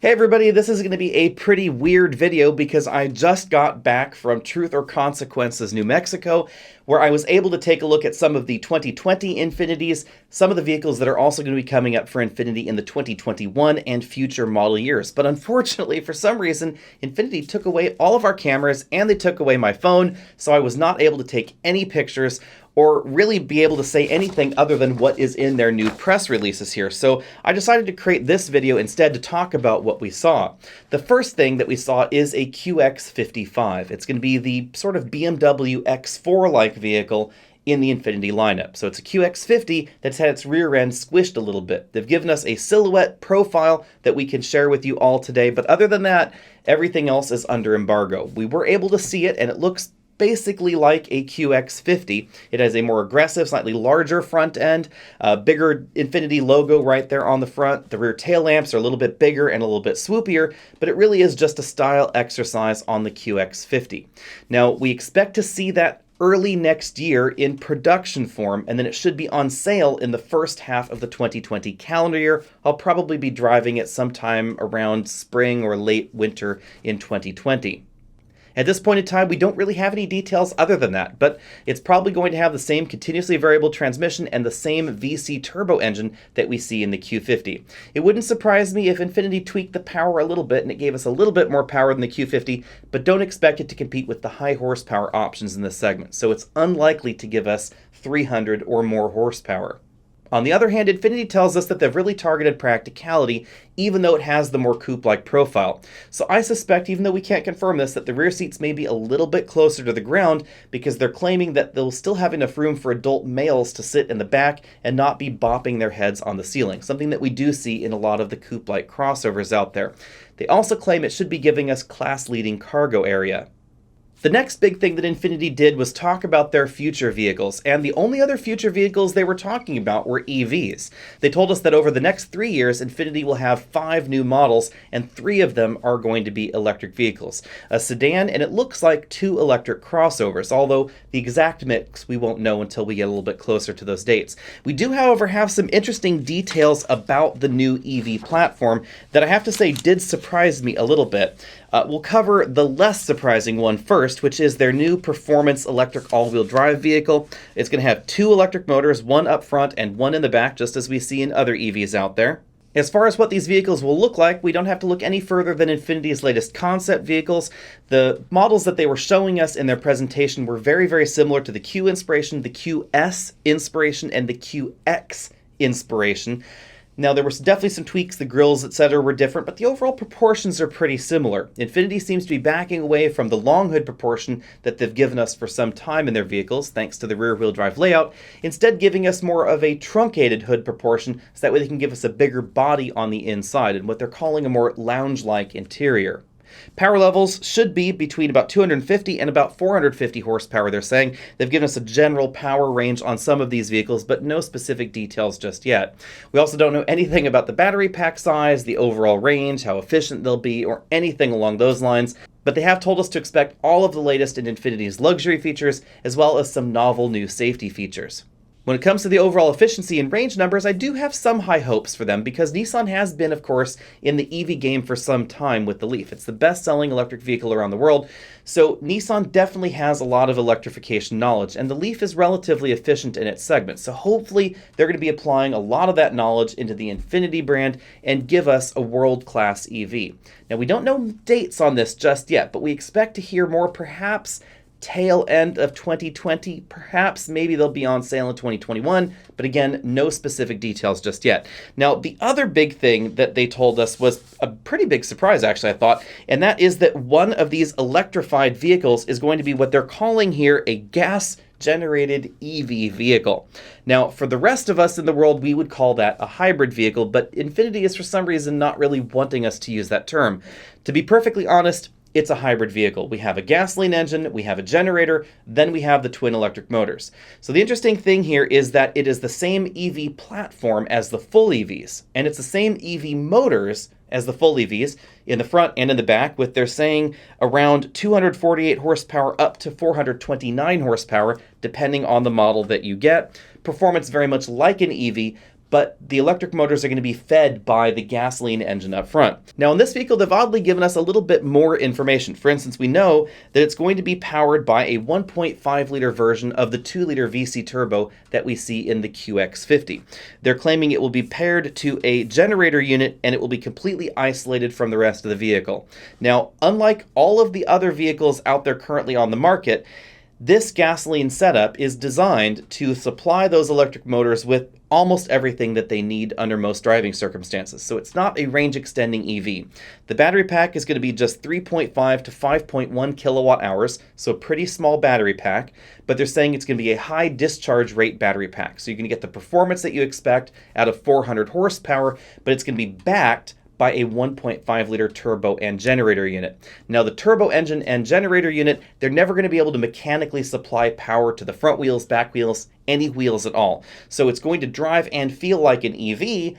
Hey everybody, this is going to be a pretty weird video because I just got back from Truth or Consequences, New Mexico, where I was able to take a look at some of the 2020 Infinitis, some of the vehicles that are also going to be coming up for Infiniti in the 2021 and future model years. But unfortunately, for some reason, Infiniti took away all of our cameras and they took away my phone, so I was not able to take any pictures or really be able to say anything other than what is in their new press releases here. So I decided to create this video instead to talk about what we saw. The first thing that we saw is a QX55. It's going to be the sort of BMW X4-like vehicle in the Infiniti lineup. So it's a QX50 that's had its rear end squished a little bit. They've given us a silhouette profile that we can share with you all today, but other than that, everything else is under embargo. We were able to see it, and it looks basically like a QX50. It has a more aggressive, slightly larger front end, a bigger Infiniti logo right there on the front. The rear tail lamps are a little bit bigger and a little bit swoopier, but it really is just a style exercise on the QX50. Now, we expect to see that early next year in production form, and then it should be on sale in the first half of the 2020 calendar year. I'll probably be driving it sometime around spring or late winter in 2020. At this point in time, we don't really have any details other than that, but it's probably going to have the same continuously variable transmission and the same VC turbo engine that we see in the Q50. It wouldn't surprise me if Infiniti tweaked the power a little bit and it gave us a little bit more power than the Q50, but don't expect it to compete with the high horsepower options in this segment, so it's unlikely to give us 300 or more horsepower. On the other hand, Infiniti tells us that they've really targeted practicality, even though it has the more coupe-like profile. So I suspect, even though we can't confirm this, that the rear seats may be a little bit closer to the ground because they're claiming that they'll still have enough room for adult males to sit in the back and not be bopping their heads on the ceiling, something that we do see in a lot of the coupe-like crossovers out there. They also claim it should be giving us class-leading cargo area. The next big thing that Infiniti did was talk about their future vehicles, and the only other future vehicles they were talking about were EVs. They told us that over the next 3 years, Infiniti will have 5 new models, and 3 of them are going to be electric vehicles. A sedan, and it looks like 2 electric crossovers, although the exact mix we won't know until we get a little bit closer to those dates. We do, however, have some interesting details about the new EV platform that I have to say did surprise me a little bit. We'll cover the less surprising one first, which is their new performance electric all-wheel drive vehicle. It's going to have 2 electric motors, one up front and one in the back, just as we see in other EVs out there. As far as what these vehicles will look like, we don't have to look any further than Infiniti's latest concept vehicles. The models that they were showing us in their presentation were very, very similar to the Q Inspiration, the QS Inspiration, and the QX Inspiration. Now, there were definitely some tweaks, the grills, etc. were different, but the overall proportions are pretty similar. Infiniti seems to be backing away from the long hood proportion that they've given us for some time in their vehicles, thanks to the rear-wheel drive layout, instead giving us more of a truncated hood proportion, so that way they can give us a bigger body on the inside, and what they're calling a more lounge-like interior. Power levels should be between about 250 and about 450 horsepower, they're saying. They've given us a general power range on some of these vehicles, but no specific details just yet. We also don't know anything about the battery pack size, the overall range, how efficient they'll be, or anything along those lines. But they have told us to expect all of the latest in Infiniti's luxury features, as well as some novel new safety features. When it comes to the overall efficiency and range numbers, I do have some high hopes for them because Nissan has been, of course, in the EV game for some time with the Leaf. It's the best-selling electric vehicle around the world, so Nissan definitely has a lot of electrification knowledge, and the Leaf is relatively efficient in its segment. So hopefully they're going to be applying a lot of that knowledge into the Infiniti brand and give us a world-class EV. Now, we don't know dates on this just yet, but we expect to hear more perhaps tail end of 2020, perhaps maybe they'll be on sale in 2021, but again, no specific details just yet. Now, the other big thing that they told us was a pretty big surprise, actually, I thought, and that is that one of these electrified vehicles is going to be what they're calling here a gas-generated EV vehicle. Now, for the rest of us in the world, we would call that a hybrid vehicle, but Infiniti is for some reason not really wanting us to use that term. To be perfectly honest, it's a hybrid vehicle. We have a gasoline engine, we have a generator, then we have the twin electric motors. So the interesting thing here is that it is the same EV platform as the full EVs, and it's the same EV motors as the full EVs in the front and in the back, with they're saying around 248 horsepower up to 429 horsepower, depending on the model that you get. Performance very much like an EV, but the electric motors are going to be fed by the gasoline engine up front. Now, in this vehicle, they've oddly given us a little bit more information. For instance, we know that it's going to be powered by a 1.5-liter version of the 2-liter VC turbo that we see in the QX50. They're claiming it will be paired to a generator unit and it will be completely isolated from the rest of the vehicle. Now, unlike all of the other vehicles out there currently on the market, this gasoline setup is designed to supply those electric motors with almost everything that they need under most driving circumstances. So it's not a range-extending EV. The battery pack is going to be just 3.5 to 5.1 kilowatt hours, so a pretty small battery pack, but they're saying it's going to be a high discharge rate battery pack. So you're going to get the performance that you expect out of 400 horsepower, but it's going to be backed by a 1.5-liter turbo and generator unit. Now, the turbo engine and generator unit, they're never going to be able to mechanically supply power to the front wheels, back wheels, any wheels at all. So it's going to drive and feel like an EV,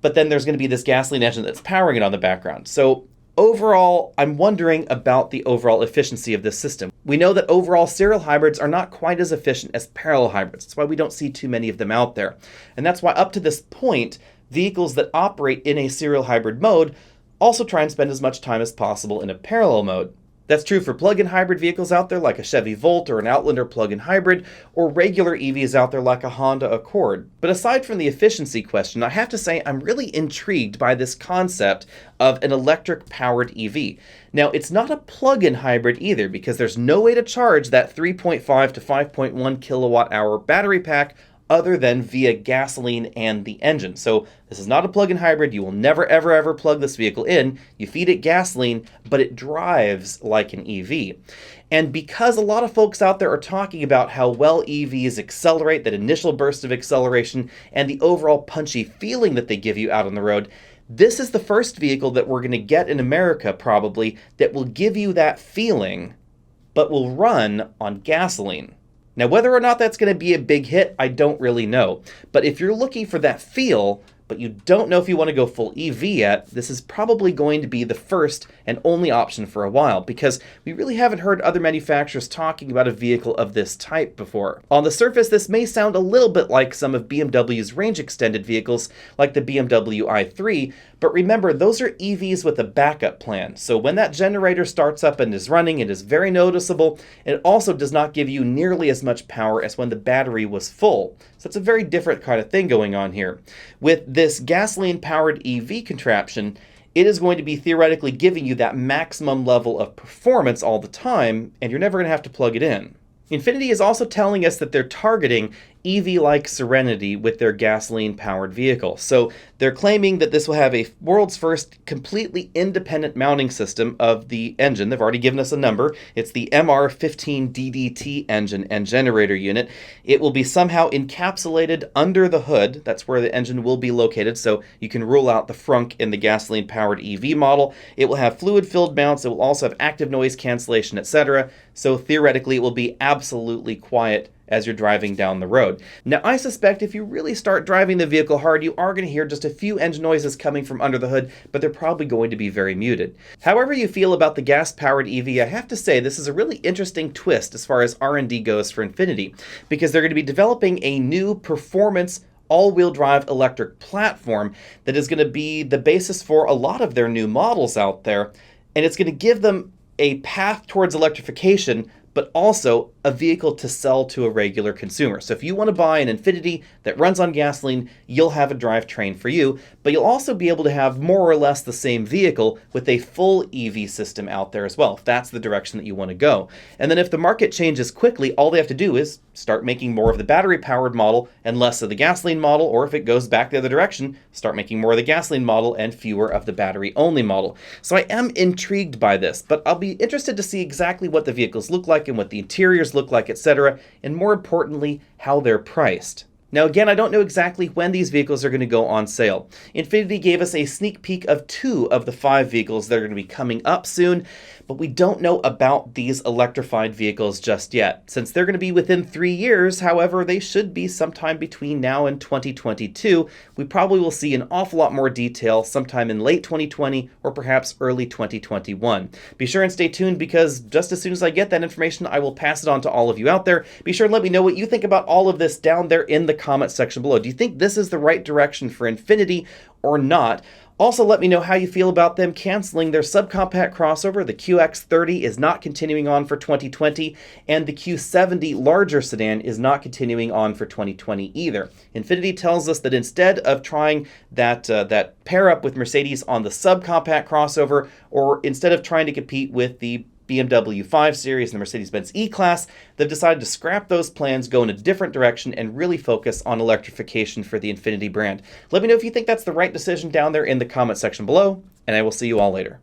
but then there's going to be this gasoline engine that's powering it on the background. So overall, I'm wondering about the overall efficiency of this system. We know that overall serial hybrids are not quite as efficient as parallel hybrids. That's why we don't see too many of them out there. And that's why up to this point, vehicles that operate in a serial hybrid mode also try and spend as much time as possible in a parallel mode. That's true for plug-in hybrid vehicles out there like a Chevy Volt or an Outlander plug-in hybrid, or regular EVs out there like a Honda Accord. But aside from the efficiency question, I have to say I'm really intrigued by this concept of an electric-powered EV. Now, it's not a plug-in hybrid either, because there's no way to charge that 3.5 to 5.1 kilowatt-hour battery pack other than via gasoline and the engine. So this is not a plug-in hybrid. You will never, ever, ever plug this vehicle in. You feed it gasoline, but it drives like an EV. And because a lot of folks out there are talking about how well EVs accelerate, that initial burst of acceleration, and the overall punchy feeling that they give you out on the road, this is the first vehicle that we're going to get in America probably that will give you that feeling, but will run on gasoline. Now, whether or not that's going to be a big hit, I don't really know. But if you're looking for that feel, but you don't know if you want to go full EV yet, this is probably going to be the first and only option for a while, because we really haven't heard other manufacturers talking about a vehicle of this type before. On the surface, this may sound a little bit like some of BMW's range-extended vehicles, like the BMW i3, but remember, those are EVs with a backup plan. So when that generator starts up and is running, it is very noticeable. It also does not give you nearly as much power as when the battery was full. So it's a very different kind of thing going on here. With this gasoline-powered EV contraption, it is going to be theoretically giving you that maximum level of performance all the time, and you're never going to have to plug it in. Infiniti is also telling us that they're targeting EV-like serenity with their gasoline-powered vehicle. So they're claiming that this will have a world's first completely independent mounting system of the engine. They've already given us a number. It's the MR15DDT engine and generator unit. It will be somehow encapsulated under the hood. That's where the engine will be located, so you can rule out the frunk in the gasoline-powered EV model. It will have fluid-filled mounts. It will also have active noise cancellation, etc. So theoretically, it will be absolutely quiet as you're driving down the road. Now, I suspect if you really start driving the vehicle hard, you are going to hear just a few engine noises coming from under the hood, but they're probably going to be very muted. However you feel about the gas-powered EV, I have to say this is a really interesting twist as far as R&D goes for Infiniti, because they're going to be developing a new performance all-wheel drive electric platform that is going to be the basis for a lot of their new models out there, and it's going to give them a path towards electrification, but also a vehicle to sell to a regular consumer. So if you want to buy an Infiniti that runs on gasoline, you'll have a drivetrain for you, but you'll also be able to have more or less the same vehicle with a full EV system out there as well, if that's the direction that you want to go. And then if the market changes quickly, all they have to do is start making more of the battery-powered model and less of the gasoline model, or if it goes back the other direction, start making more of the gasoline model and fewer of the battery-only model. So I am intrigued by this, but I'll be interested to see exactly what the vehicles look like and what the interiors look like, etc., and more importantly, how they're priced. Now again, I don't know exactly when these vehicles are going to go on sale. Infiniti gave us a sneak peek of 2 of the 5 vehicles that are going to be coming up soon, but we don't know about these electrified vehicles just yet. Since they're going to be within 3 years, however, they should be sometime between now and 2022. We probably will see an awful lot more detail sometime in late 2020 or perhaps early 2021. Be sure and stay tuned, because just as soon as I get that information, I will pass it on to all of you out there. Be sure and let me know what you think about all of this down there in the comment section below. Do you think this is the right direction for Infiniti or not? Also, let me know how you feel about them canceling their subcompact crossover. The QX30 is not continuing on for 2020, and the Q70 larger sedan is not continuing on for 2020 either. Infiniti tells us that instead of trying that pair up with Mercedes on the subcompact crossover, or instead of trying to compete with the BMW 5 Series and the Mercedes-Benz E-Class, they've decided to scrap those plans, go in a different direction, and really focus on electrification for the Infiniti brand. Let me know if you think that's the right decision down there in the comment section below, and I will see you all later.